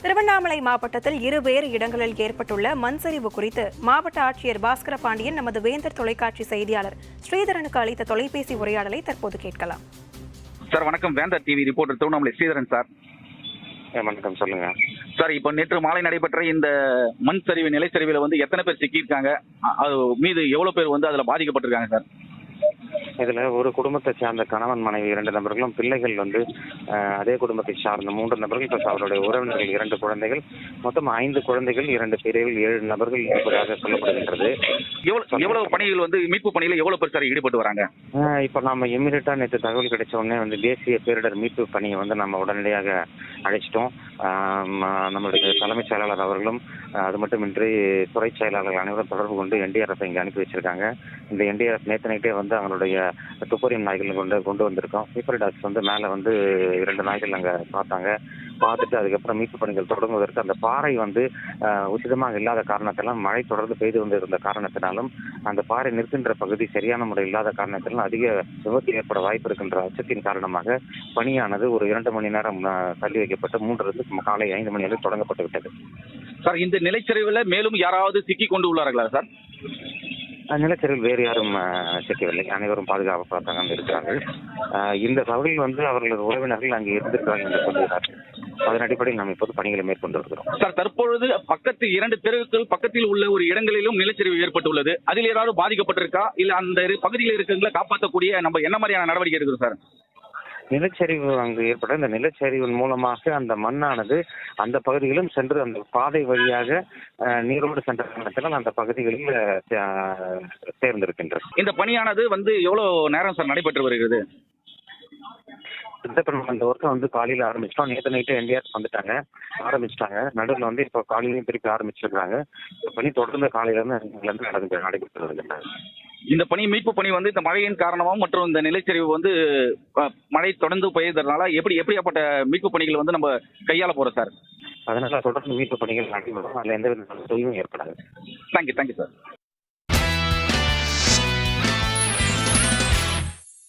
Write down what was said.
திருவண்ணாமலை மாவட்டத்தில் இருவேறு இடங்களில் ஏற்பட்டுள்ள மண் சரிவு குறித்து மாவட்ட ஆட்சியர் பாஸ்கர பாண்டியன் நமது வேந்தர் தொலைக்காட்சி செய்தியாளர் ஸ்ரீதரனுக்கு அளித்த தொலைபேசி உரையாடலை தற்போது கேட்கலாம். சார் வணக்கம், வேந்தர் TV reporter Tiruvannamalai Sridharan sir. வணக்கம், சொல்லுங்க சார். இப்போ நேற்று மாலை நடைபெற்ற இந்த மண் சரிவு நிலச்சரிவில் எத்தனை பேர் சிக்கியிருக்காங்க, அது மீது எவ்வளவு பேர் அதில் பாதிக்கப்பட்டிருக்காங்க சார்? இதுல ஒரு குடும்பத்தை சார்ந்த கணவன் மனைவி 2 நபர்களும், பிள்ளைகள் அதே குடும்பத்தை சார்ந்த 3 நபர்கள், பிளஸ் அவருடைய உறவினர்கள் 2 குழந்தைகள், மொத்தம் 5 குழந்தைகள், 2 பிரிவில் 7 நபர்கள் இருப்பதாக சொல்லப்படுகின்றது. எவ்வளவு பணிகள் மீட்பு பணியில் எவ்வளவு பேர் சார் ஈடுபட்டு வராங்க? இப்ப நாம இம்மிடியா நேற்று தகவல் கிடைச்ச உடனே தேசிய பேரிடர் மீட்பு பணியை நம்ம உடனடியாக அழைச்சிட்டோம். நம்மளுடைய தலைமைச் செயலாளர் அவர்களும் அது மட்டுமின்றி துறை செயலாளர்கள் அனைவரும் தொடர்பு கொண்டு என்டிஆர்எஃப் இங்கே அனுப்பி வச்சிருக்காங்க. இந்த என்டிஆர்எஃப் நேற்று நைட்டே அவங்களுடைய துப்பறியும் நாய்கள் கொண்டு வந்திருக்கோம். பீப்பர் டாக்ஸ் மேலே 2 நாய்கள் அங்கே பார்த்துட்டு அதுக்கப்புறம் மீட்பு பணிகள் தொடங்குவதற்கு அந்த பாறை உச்சிதமாக இல்லாத காரணத்தினாலும், மழை தொடர்ந்து பெய்து இருந்த காரணத்தினாலும், அந்த பாறை நிற்கின்ற பகுதி சரியான முறை இல்லாத காரணத்தினாலும் அதிக விபத்து ஏற்பட வாய்ப்பு இருக்கின்ற அச்சத்தின் காரணமாக பணியானது ஒரு 2 மணி நேரம் தள்ளி வைக்கப்பட்டு 3 காலை 5 மணி வரை தொடங்கப்பட்டு விட்டது. சார், இந்த நிலச்சரிவில் மேலும் யாராவது சிக்கி கொண்டு உள்ளார்களா சார்? நிலச்சரிவில் வேறு யாரும் சிக்கவில்லை, அனைவரும் பாதுகாப்பாக இருக்கிறார்கள். இந்த தகவலில் அவர்களது உறவினர்கள் அங்கே இருந்திருக்கிறார்கள் என்று சொல்கிறார்கள். அதன் அடிப்படையில் நாம் இப்போது பணிகளை மேற்கொண்டு வருகிறோம். சார், தற்பொழுது பக்கத்து 2 தெருவுகள் பக்கத்தில் உள்ள ஒரு இடங்களிலும் நிலச்சரிவு ஏற்பட்டுள்ளது. அதில் ஏதாவது பாதிக்கப்பட்டிருக்கா, இல்ல அந்த பகுதியில் இருக்கிறவங்களை காப்பாற்றக்கூடிய நம்ம என்ன மாதிரியான நடவடிக்கை இருக்குது சார்? நிலச்சரிவு அங்கு ஏற்பட்ட இந்த நிலச்சரிவின் மூலமாக அந்த மண்ணானது அந்த பகுதிகளும் சென்று அந்த பாதை வழியாக நீரோடு சென்ற காரணத்தினால் அந்த பகுதிகளில் சேர்ந்திருக்கின்றது. இந்த பணியானது எவ்வளவு நேரம் சார் நடைபெற்று வருகிறது? இந்த ஒர்க்கை காலையில் ஆரம்பிச்சிட்டோம். நேற்று நைட்டு என்டிஆர் ஆரம்பிச்சிட்டாங்க. நடுவில் இப்போ காலையிலையும் திருப்பி ஆரம்பிச்சிருக்காங்க. இந்த பணி தொடர்ந்து காலையிலேருந்து நடைபெற்று வருகின்றன. இந்த பணி மீட்பு பணி இந்த மழையின் காரணமாக மற்றும் இந்த நிலச்சரிவு மழை தொடர்ந்து பெய்ததுனால எப்படியாப்பட்ட மீட்பு பணிகள் நம்ம கையாள போறோம் சார்? அதனால தொடர்ந்து மீட்பு பணிகள் நடைபெறும். அதில் எந்தவித தொய்வும் ஏற்படாது. Thank you sir.